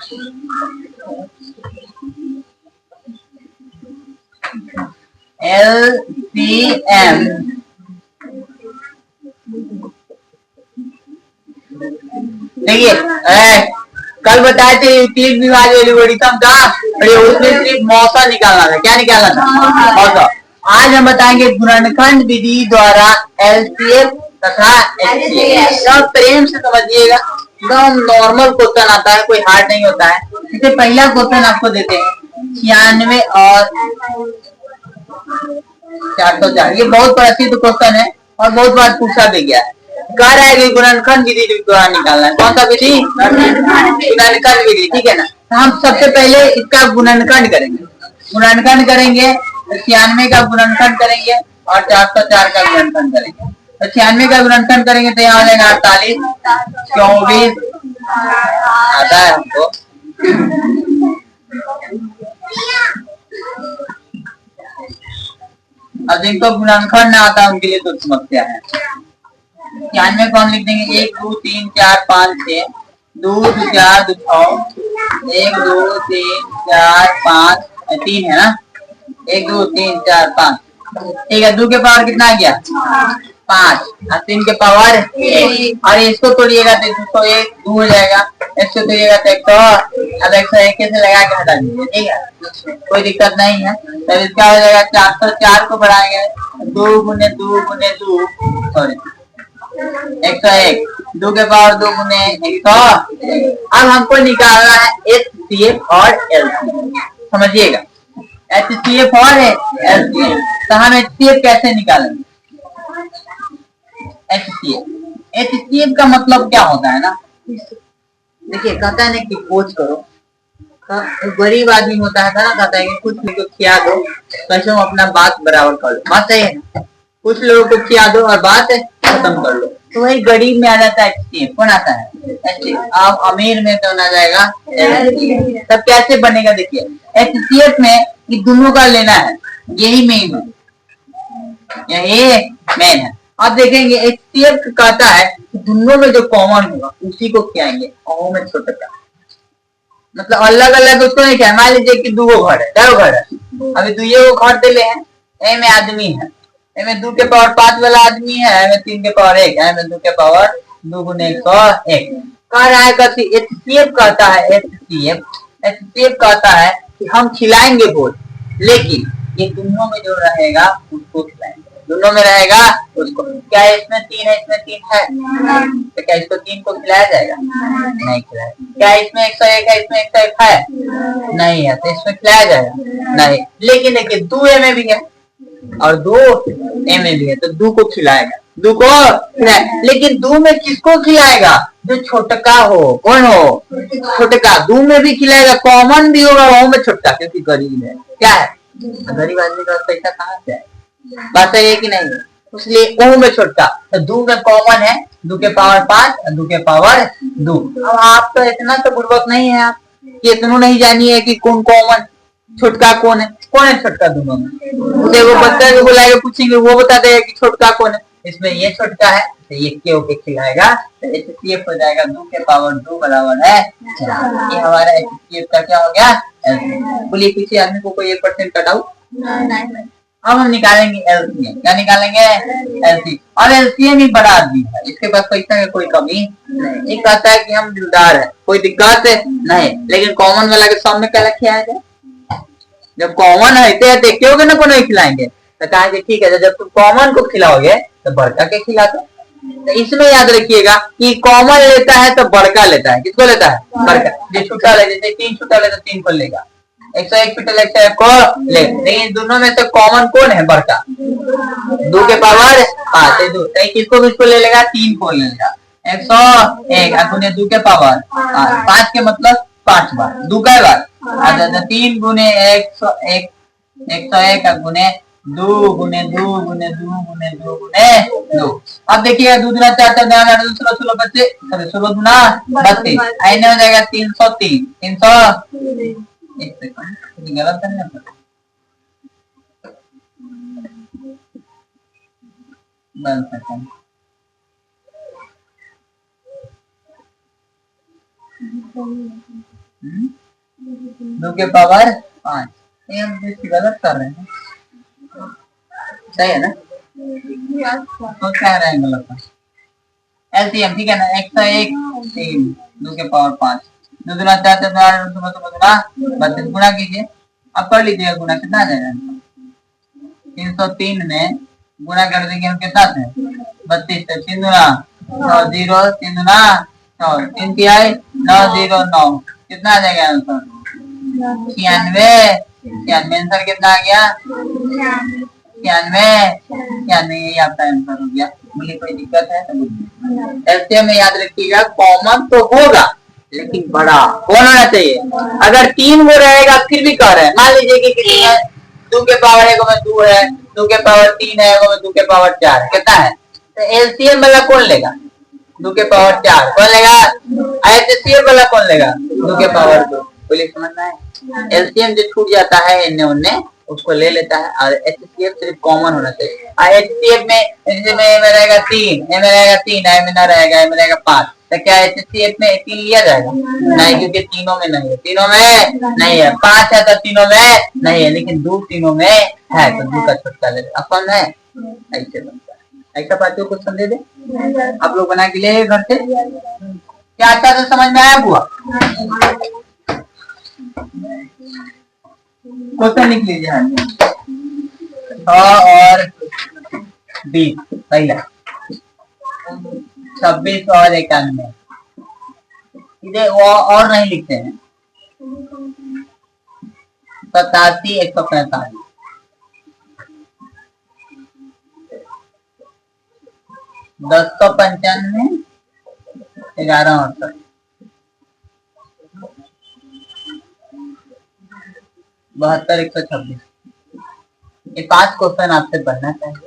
LCM देखिए, कल बताए थे यूक्लिड विभाज्य एल्गोरिथम का, उसमें सिर्फ मौसा निकालना था। क्या निकालना था? मौसा। आज हम बताएंगे गुणनखंड विधि द्वारा एलसीएम तथा एचसीएफ। सब प्रेम से समझिएगा, एकदम नॉर्मल क्वेश्चन आता है, कोई हार्ड नहीं होता है। इससे पहला क्वेश्चन आपको देते हैं 96 और 404। ये बहुत प्रसिद्ध क्वेश्चन है और बहुत बार पूछा भी गया है। कह रहा है कि गुणनखंड विधि द्वारा निकालना है। कौन सा विधि? गुणनखंड विधि। ठीक है ना। तो हम सबसे पहले इसका गुणनखंड करेंगे। गुणनखंड करेंगे 96 का गुणनखंड करेंगे और 404 का गुणनखंड करेंगे। तो 96 का गुणनखंड करेंगे तो यहाँ हो जाएगा 48, 24 आता है हमको। अब जिनको गुणनखंड ना आता उनके लिए तो समस्या है। 96 को हम लिख देंगे 1 2 3 4 5 6, 2 2 4 2 6, 1 2 3 4 5 3 है ना, 1 2 3 4 5। ठीक है, 2 के पावर कितना आ गया? 5 और 3 के पावर 1। और इसको तोड़िएगा तो 201 2 हो जाएगा, 1 से तोड़िएगा तो 100। अब 101 से लगा के हटा दीजिए। ठीक है, कोई दिक्कत नहीं है। तब इसका हो जाएगा 404 को बढ़ाएंगे 2 गुने 2 गुने 2, सॉरी 101, 2 के पावर 2 गुने 100। अब हमको निकालना है एचसीएफ और एलसीएम। समझिएगा, एचसीएफ और एलसीएम। तो हम एचसीएफ कैसे निकालेंगे? एचसीएफ का मतलब क्या होता है ना, देखिए कहता है ना कि खोज करो। गरीब आदमी होता है ना, कहता है कि कुछ लोगों को खिया दो कैसे हम अपना बात बराबर कर लो। बात सही है ना, कुछ लोगों को खिया दो और बात खत्म कर लो। तो वही गरीब में आ जाता है एचसीएफ। कौन आता है? एचसीएफ। अब अमीर में कौन आ जाएगा? तब कैसे बनेगा? देखिए एचसीएफ में ये दोनों का लेना है, यही मेन है, यही मेन है। अब देखेंगे एचसीएफ कहता है कि दोनों में जो कॉमन होगा उसी को खिलाएंगे। ओ में छोटा का मतलब अलग अलग उसको नहीं क्या। मान लीजिए कि 2 घर है, 2 घर है, अभी 2 घर दिले हैं, ए में आदमी है, ए में 2 के पावर 5 वाला आदमी है, ए में 3 के पावर 1 है, ए में 2 के पावर 2 गुने 101। कह रहा है कि एचसीएफ कहता है, एचसीएफ कहता है कि हम खिलाएंगे भोज, लेकिन ये दोनों में जो रहेगा उसको खिलाएंगे। दोनों में रहेगा उसको। क्या इसमें 3 है, इसमें 3 है, तो क्या इसको 3 को खिलाया जाएगा? नहीं खिलाया। क्या इसमें 101 है, इसमें 101 है? नहीं है, तो इसमें खिलाया जाएगा? नहीं। लेकिन देखिए 2 ए में भी है और 2 ए में भी है, तो 2 को खिलाएगा, 2 को खिलाएगा। लेकिन 2 में किसको खिलाएगा? जो छोटका हो। कौन हो? छोटका। 2 में भी खिलाएगा, कॉमन भी होगा वो में छोटका, क्योंकि गरीब है। क्या है? गरीब आदमी का पैसा कहाँ से है? बात है कि नहीं? इसलिए ओ में छोटका। तो 2 में कॉमन है, 2 के पावर 5 और 2 के पावर 2। अब आप तो इतना तो बुर्बक नहीं है आप कि इतना नहीं जानिए कि कौन कॉमन छोटका कौन है। कौन है छोटका दोनों में? वो बच्चा को बुलाएगा पूछेंगे, वो बता देगा कि छोटका कौन है। इसमें ये छोटका है तो ये के ओके खिलाएगा, तो एचसीएफ हो जाएगा 2 के पावर 2 बराबर है 4। ये हमारा एचसीएफ का क्या हो गया? बोलिए किसी आदमी को कोई 1% का डाउट? अब हम निकालेंगे एलसीएम। क्या निकालेंगे? एलसीएम। और एलसीएम ही बड़ा आदमी है, इसके पास पैसा की कोई कमी नहीं। एक कहता है कि हम दिलदार है, कोई दिक्कत नहीं, लेकिन कॉमन वाला के सामने क्या खिलाया जाए? जब कॉमन है देखते होगे ना, को नहीं खिलाएंगे तो कहेंगे ठीक है, जब तुम कॉमन को खिलाओगे तो बड़का के खिलाते। तो इसमें याद रखिएगा कि कॉमन लेता है तो बड़का लेता है। किसको लेता है? बड़का। जो छुट्टा ले, जैसे 3 छुट्टा ले तो 3 को लेगा, 101 पीटल 101 को ले। लेकिन दोनों में से कॉमन कौन है? बड़का। 2 के पावर 5 2, किसको किसको ले लेगा? 3 को ले लेगा। 101 गुने 2 के पावर 5 के मतलब 5 बार, 2 का बार। अच्छा 3 गुने 101, 101 गुने 2 गुने 2 गुने 2 गुने 2 गुने 2। अब देखिएगा 2 दूना 4 4 9 8 16 16 बच्चे, 16 दूना 32, आइने हो जाएगा 303। 300 एक सेकंड गलत करने पर 2 के पावर 5। ये हम गलत कर रहे हैं, सही है ना? तो क्या रहेगा गलत? एलसीएम ठीक है ना, 101 3 2 के पावर 5 2 दूना 4 4 32 गुणा कीजिए। अब कर लीजिएगा गुणा, कितना आ जाएगा? 303 में गुणा कर देंगे हम कितना से 32 से 3 दूना 9 0 3 दूना 9 3 की आई 9 0 9 कितना आ जाएगा आंसर? 96 आंसर कितना आ गया? 96 यही आपका आंसर हो गया। मुझे कोई दिक्कत है तो बोलिए। एलसीएम में याद रखिएगा कॉमन तो होगा लेकिन बड़ा कौन होना चाहिए? अगर 3 वो रहेगा फिर भी कह रहे हैं, मान लीजिए कि कितनी है 2 के पावर 1 में 2 है, 2 के पावर 3 है, 2 के पावर 4 है, कितना है? तो एलसीएम वाला कौन लेगा? 2 के पावर 4 कौन लेगा? एचसीएफ वाला कौन लेगा? 2 के पावर 2। बोलिए समझना है? एलसीएम जो छूट जाता है इन्ने उन्ने उसको ले लेता है, और एचसीएफ सिर्फ कॉमन होना चाहिए। एचसीएफ में रहेगा 3, ए में रहेगा 3, ए में ना रहेगा, ए में रहेगा 5। तो क्या एचसीएफ में 3 लिया जाएगा? नहीं, क्योंकि तीनों में नहीं है, तीनों में नहीं है। 5 है तो तीनों में नहीं है, लेकिन 2 तीनों में है तो 2 का छुटका ले। अपन है ऐसे बनता है। ऐसा पार्टियों को समझे दे, आप लोग बना के लिए घर से। क्या अच्छा से समझ में आया बुआ? क्वेश्चन लिख लीजिए। 6 और 20 पहला, 26 और 91 इधर वो और नहीं लिखते हैं। 87 145 1095 1168 72 126। ये 5 क्वेश्चन आपसे पढ़ना चाहिए।